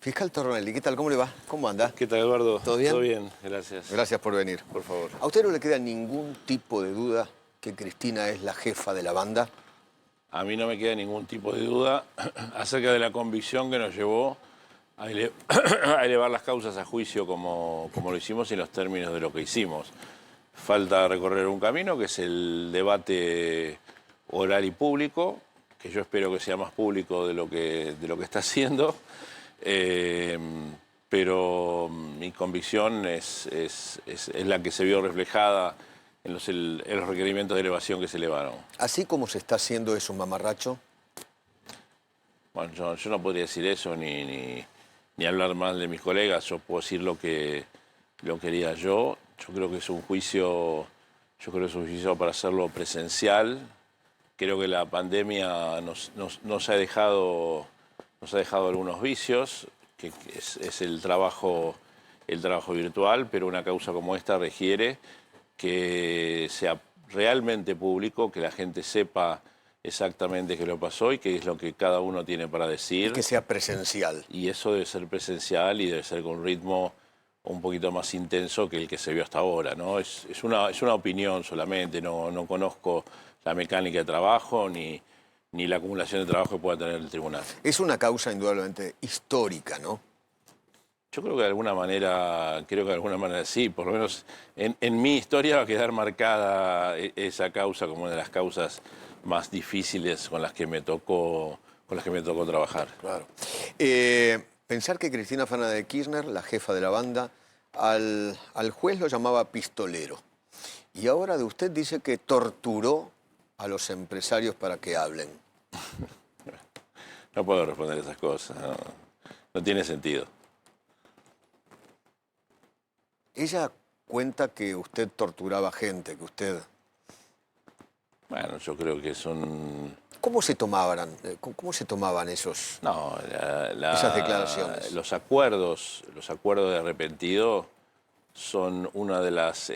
Fiscal Tornelli, ¿qué tal? ¿Cómo le va? ¿Cómo anda? ¿Qué tal, Eduardo? ¿Todo bien? Todo bien, gracias. Gracias por venir. Por favor. ¿A usted no le queda ningún tipo de duda que Cristina es la jefa de la banda? A mí no me queda ningún tipo de duda acerca de la convicción que nos llevó a a elevar las causas a juicio como lo hicimos y en los términos de lo que hicimos. Falta recorrer un camino que es el debate oral y público, que yo espero que sea más público de lo que está haciendo. Pero mi convicción es la que se vio reflejada en los requerimientos de elevación que se elevaron. ¿Así como se está haciendo es un mamarracho? Bueno, yo no podría decir eso ni hablar mal de mis colegas. Yo puedo decir lo que haría yo. Yo creo que es un juicio para hacerlo presencial. Creo que la pandemia nos ha dejado algunos vicios, que es el trabajo virtual, pero una causa como esta requiere que sea realmente público, que la gente sepa exactamente qué lo pasó y qué es lo que cada uno tiene para decir. Y que sea presencial. Y eso debe ser presencial y debe ser con un ritmo un poquito más intenso que el que se vio hasta ahora, ¿no? Es una opinión solamente, no conozco la mecánica de trabajo ni la acumulación de trabajo que pueda tener el tribunal. Es una causa indudablemente histórica, ¿no? Yo creo que de alguna manera sí, por lo menos en mi historia va a quedar marcada esa causa como una de las causas más difíciles con las que me tocó trabajar. Claro. Pensar que Cristina Fernández de Kirchner, la jefa de la banda, al juez lo llamaba pistolero. Y ahora de usted dice que torturó a los empresarios para que hablen. No puedo responder esas cosas, no tiene sentido. Ella cuenta que usted torturaba gente, que usted... Bueno, yo creo que son... ¿Cómo se tomaban esos, No, esas declaraciones? Los acuerdos de arrepentido son una de las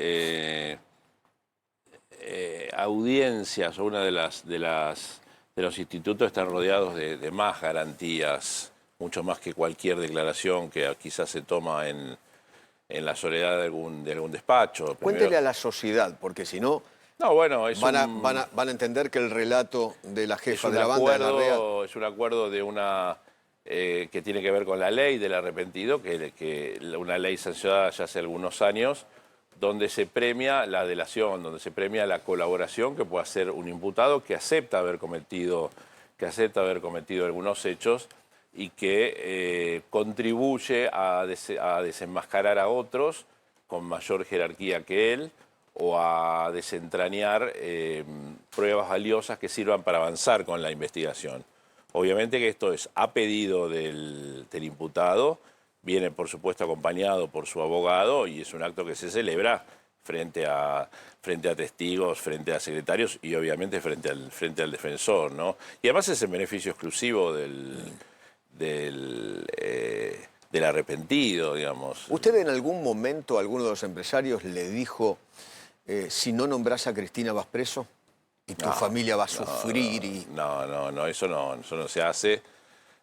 audiencias o una de los institutos que están rodeados de más garantías, mucho más que cualquier declaración que quizás se toma en la soledad de algún despacho. Cuéntele a la sociedad, porque si no... No, bueno, van a entender que el relato de la jefa de la banda es la real. Es un acuerdo que tiene que ver con la ley del arrepentido, que una ley sancionada ya hace algunos años, donde se premia la delación, donde se premia la colaboración que puede hacer un imputado que acepta haber cometido algunos hechos y que contribuye a desenmascarar a otros con mayor jerarquía que él, o a desentrañar pruebas valiosas que sirvan para avanzar con la investigación. Obviamente que esto es a pedido del imputado, viene por supuesto acompañado por su abogado y es un acto que se celebra frente a testigos, frente a secretarios y obviamente frente al defensor, ¿no? Y además es en beneficio exclusivo del arrepentido, digamos. ¿Usted en algún momento a alguno de los empresarios le dijo... si no nombras a Cristina vas preso y tu familia va a sufrir? No, eso no se hace,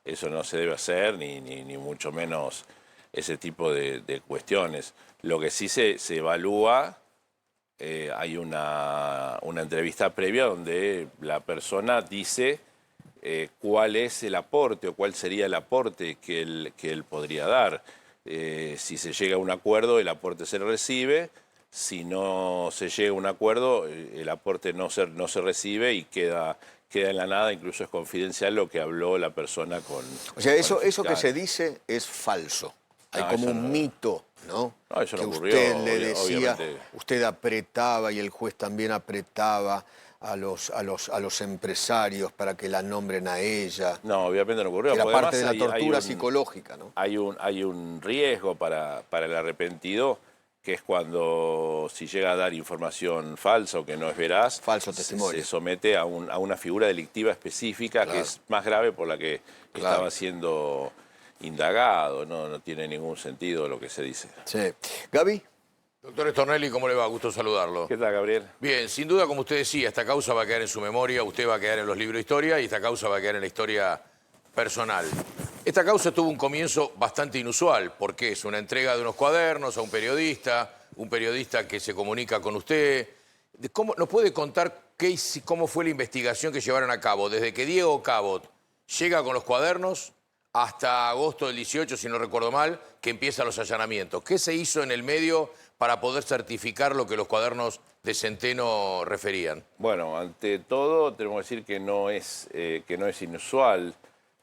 eso no se debe hacer, ni mucho menos ese tipo de cuestiones. Lo que sí se evalúa, hay una entrevista previa donde la persona dice cuál es el aporte o cuál sería el aporte que él podría dar. Si se llega a un acuerdo, el aporte se recibe. Si no se llega a un acuerdo, el aporte no se recibe y queda en la nada, incluso es confidencial lo que habló la persona con... O sea, eso que se dice es falso. Hay como un mito, ¿no? No, eso no ocurrió. Usted le decía, obviamente. Usted apretaba y el juez también apretaba a los empresarios para que la nombren a ella. No, obviamente no ocurrió. Era parte de la tortura psicológica, ¿no? Hay un riesgo para el arrepentido, que es cuando si llega a dar información falsa o que no es veraz, falso testimonio, se somete a una figura delictiva específica, claro, que es más grave por la que estaba siendo indagado. No tiene ningún sentido lo que se dice. Sí. ¿Gaby? Doctor Tornelli, ¿cómo le va? Gusto saludarlo. ¿Qué tal, Gabriel? Bien, sin duda, como usted decía, esta causa va a quedar en su memoria, usted va a quedar en los libros de historia y esta causa va a quedar en la historia personal. Esta causa tuvo un comienzo bastante inusual, porque es una entrega de unos cuadernos a un periodista que se comunica con usted. ¿Nos puede contar cómo fue la investigación que llevaron a cabo? Desde que Diego Cabot llega con los cuadernos hasta agosto del 18, si no recuerdo mal, que empiezan los allanamientos. ¿Qué se hizo en el medio para poder certificar lo que los cuadernos de Centeno referían? Bueno, ante todo tenemos que decir que no es inusual.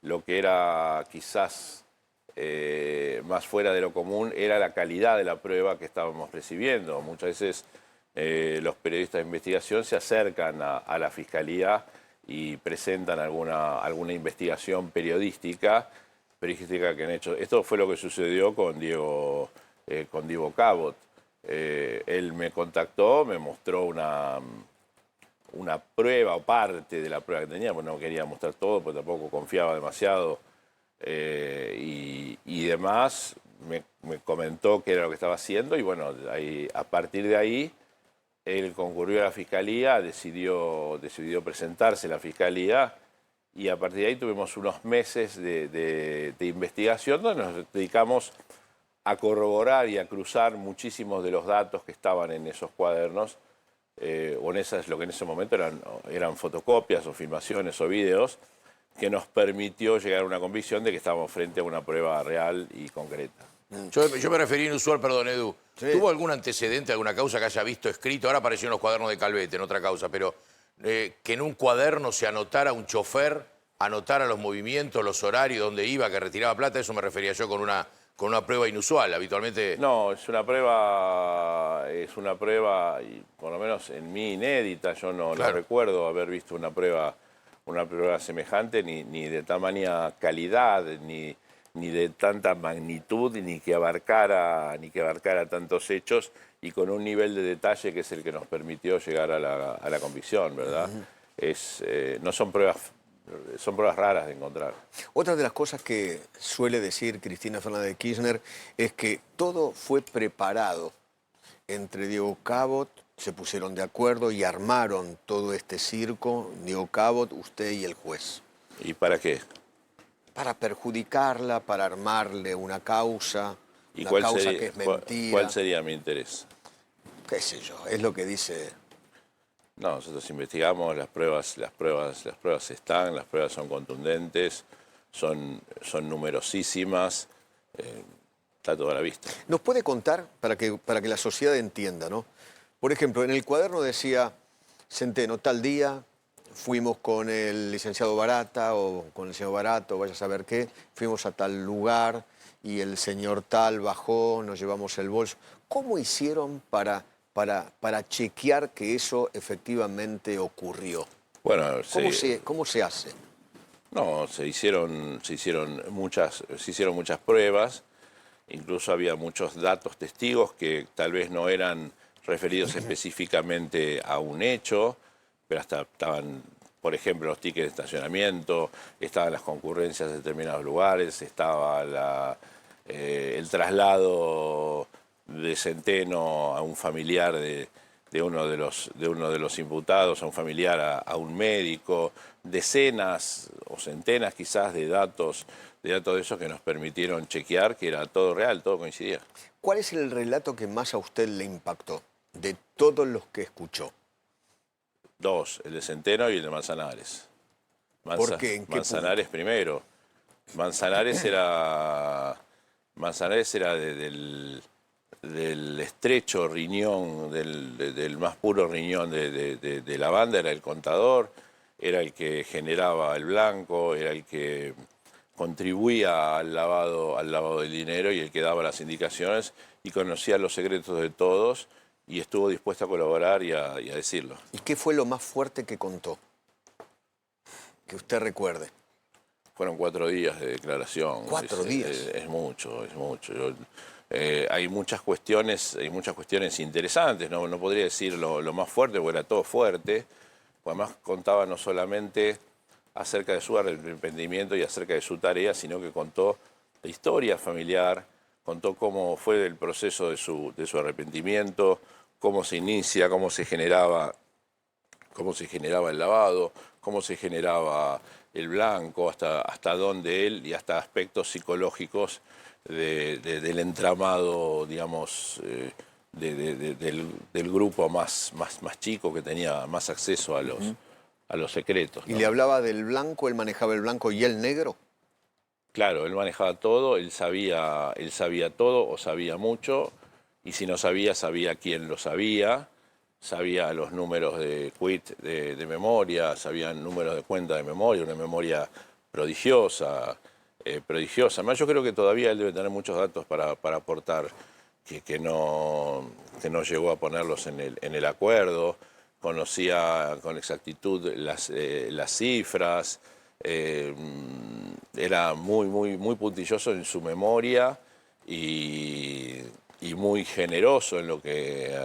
Lo que era quizás más fuera de lo común era la calidad de la prueba que estábamos recibiendo. Muchas veces los periodistas de investigación se acercan a la Fiscalía y presentan alguna investigación periodística que han hecho. Esto fue lo que sucedió con Diego Cabot. Él me contactó, me mostró una prueba o parte de la prueba que tenía, porque no quería mostrar todo, porque tampoco confiaba demasiado y demás. Me comentó qué era lo que estaba haciendo y bueno, a partir de ahí él concurrió a la Fiscalía, decidió presentarse a la Fiscalía y a partir de ahí tuvimos unos meses de investigación donde nos dedicamos a corroborar y a cruzar muchísimos de los datos que estaban en esos cuadernos, o en lo que en ese momento eran fotocopias o filmaciones o videos, que nos permitió llegar a una convicción de que estábamos frente a una prueba real y concreta. Yo me referí inusual, perdón, Edu. Sí. ¿Tuvo algún antecedente, alguna causa que haya visto escrito? Ahora aparecieron los cuadernos de Calvete, en otra causa, pero que en un cuaderno se anotara un chofer, anotara los movimientos, los horarios, dónde iba, que retiraba plata, eso me refería yo con una prueba inusual, habitualmente. No, es una prueba, y por lo menos en mí inédita. Yo no recuerdo haber visto una prueba semejante, ni de tamaña calidad, ni de tanta magnitud, ni que abarcara tantos hechos y con un nivel de detalle que es el que nos permitió llegar a la convicción, ¿verdad? No son pruebas. Son pruebas raras de encontrar. Otra de las cosas que suele decir Cristina Fernández de Kirchner es que todo fue preparado. Entre Diego Cabot se pusieron de acuerdo y armaron todo este circo, Diego Cabot, usted y el juez. ¿Y para qué? Para perjudicarla, para armarle una causa, ¿Y una cuál causa sería, que es mentira. ¿Cuál sería mi interés? Qué sé yo, es lo que dice. No, nosotros investigamos, las pruebas están, las pruebas son contundentes, son numerosísimas, está todo a la vista. ¿Nos puede contar, para que la sociedad entienda, ¿no? Por ejemplo, en el cuaderno decía, Centeno, tal día, fuimos con el licenciado Barata o con el señor Barato, vaya a saber qué, fuimos a tal lugar y el señor tal bajó, nos llevamos el bolso. ¿Cómo hicieron para chequear que eso efectivamente ocurrió? Bueno, ¿Cómo se hace? No, se hicieron muchas pruebas, incluso había muchos datos testigos que tal vez no eran referidos específicamente a un hecho, pero hasta estaban, por ejemplo, los tickets de estacionamiento, estaban las concurrencias de determinados lugares, estaba el traslado de Centeno a un familiar de uno de los imputados, a un familiar, a un médico, decenas o centenas quizás de datos de esos que nos permitieron chequear que era todo real, todo coincidía. ¿Cuál es el relato que más a usted le impactó de todos los que escuchó? Dos, el de Centeno y el de Manzanares. ¿Por qué? ¿En qué Manzanares punto? primero. Manzanares era del estrecho riñón, del más puro riñón de la banda, era el contador, era el que generaba el blanco, era el que contribuía al lavado del dinero y el que daba las indicaciones y conocía los secretos de todos y estuvo dispuesto a colaborar y a decirlo. ¿Y qué fue lo más fuerte que contó? Que usted recuerde. Fueron 4 días de declaración. 4 días. Es mucho, es mucho. Hay muchas cuestiones interesantes, no podría decir lo más fuerte, porque era todo fuerte. Además contaba no solamente acerca de su arrepentimiento y acerca de su tarea, sino que contó la historia familiar, contó cómo fue el proceso de su cómo se inicia, cómo se generaba el lavado, cómo se generaba el blanco, hasta dónde él y hasta aspectos psicológicos del entramado, digamos, del grupo más chico que tenía más acceso a los secretos, ¿Y ¿no? le hablaba del blanco, él manejaba el blanco y el negro? Claro, él manejaba todo, él sabía todo o sabía mucho, y si no sabía, sabía quién lo sabía los números de quit de memoria, sabía números de cuenta de memoria, una memoria prodigiosa, prodigiosa. Además, yo creo que todavía él debe tener muchos datos para aportar que no llegó a ponerlos en el acuerdo, conocía con exactitud las cifras, era muy puntilloso en su memoria y muy generoso en lo que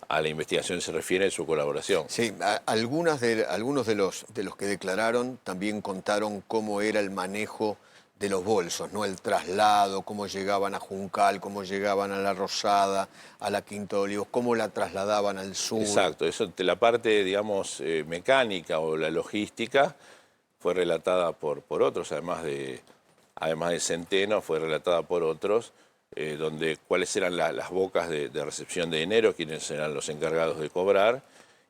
a la investigación se refiere en su colaboración. Sí, algunos de los que declararon también contaron cómo era el manejo de los bolsos, ¿no? El traslado, cómo llegaban a Juncal, cómo llegaban a La Rosada, a la Quinta de Olivos, cómo la trasladaban al sur. Exacto, eso, la parte, digamos, mecánica o la logística fue relatada por otros, además de Centeno, fue relatada por otros, donde cuáles eran las bocas de recepción de dinero, quiénes eran los encargados de cobrar,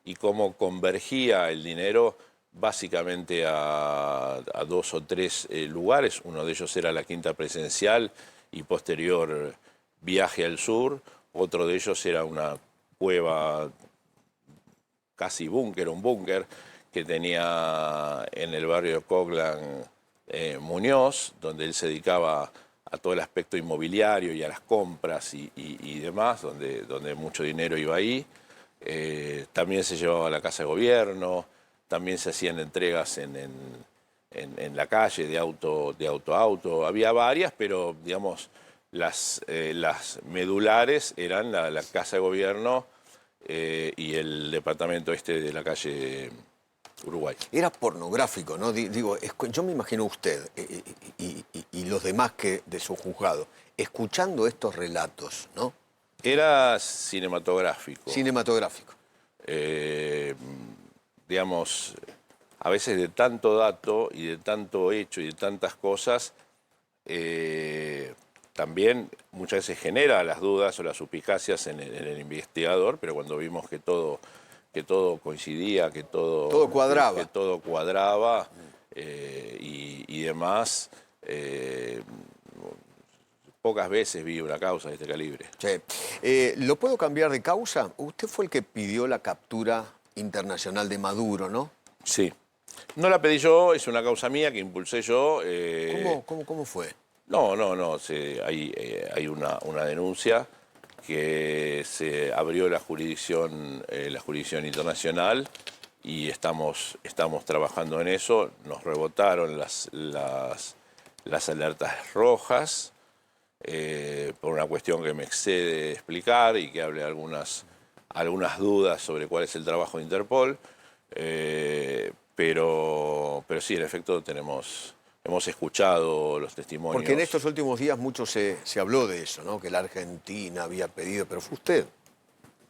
y cómo convergía el dinero básicamente a 2 o 3 lugares. Uno de ellos era la Quinta Presidencial y posterior viaje al sur. Otro de ellos era una cueva, casi búnker, un búnker que tenía en el barrio de Coglan Muñoz, donde él se dedicaba a todo el aspecto inmobiliario y a las compras y demás, donde mucho dinero iba ahí. También se llevaba a la Casa de Gobierno, también se hacían entregas en la calle de auto a auto. Había varias, pero digamos las medulares eran la Casa de Gobierno y el departamento de la calle Uruguay. Era pornográfico, ¿no? Digo, yo me imagino usted y los demás de su juzgado, escuchando estos relatos, ¿no? Era cinematográfico. Cinematográfico. Digamos, a veces de tanto dato y de tanto hecho y de tantas cosas, también muchas veces genera las dudas o las suspicacias en el investigador, pero cuando vimos que todo coincidía, que todo cuadraba, que todo cuadraba y demás, pocas veces vi una causa de este calibre. Sí. ¿Lo puedo cambiar de causa? Usted fue el que pidió la captura internacional de Maduro, ¿no? Sí. No la pedí yo, es una causa mía que impulsé yo. ¿Cómo fue? No. Hay una denuncia que se abrió la jurisdicción internacional y estamos trabajando en eso. Nos rebotaron las alertas rojas por una cuestión que me excede explicar y que hable algunas dudas sobre cuál es el trabajo de Interpol. Pero sí, en efecto hemos escuchado los testimonios. Porque en estos últimos días mucho se habló de eso, ¿no? Que la Argentina había pedido, pero fue usted.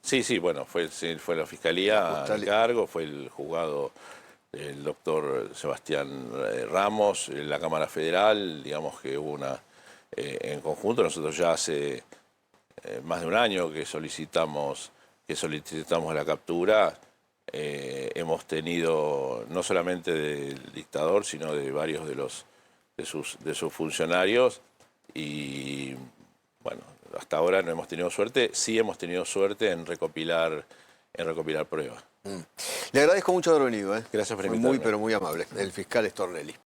Sí, bueno, fue la Fiscalía al cargo, fue el juzgado del doctor Sebastián Ramos, en la Cámara Federal, digamos que hubo en conjunto. Nosotros ya hace más de un año que solicitamos la captura. Hemos tenido, no solamente del dictador, sino de varios de sus funcionarios, y bueno, hasta ahora no hemos tenido suerte. Sí hemos tenido suerte en recopilar pruebas. Le agradezco mucho haber venido, ¿eh? Gracias por Fue invitarme. muy, pero muy amable. El fiscal Stornelli.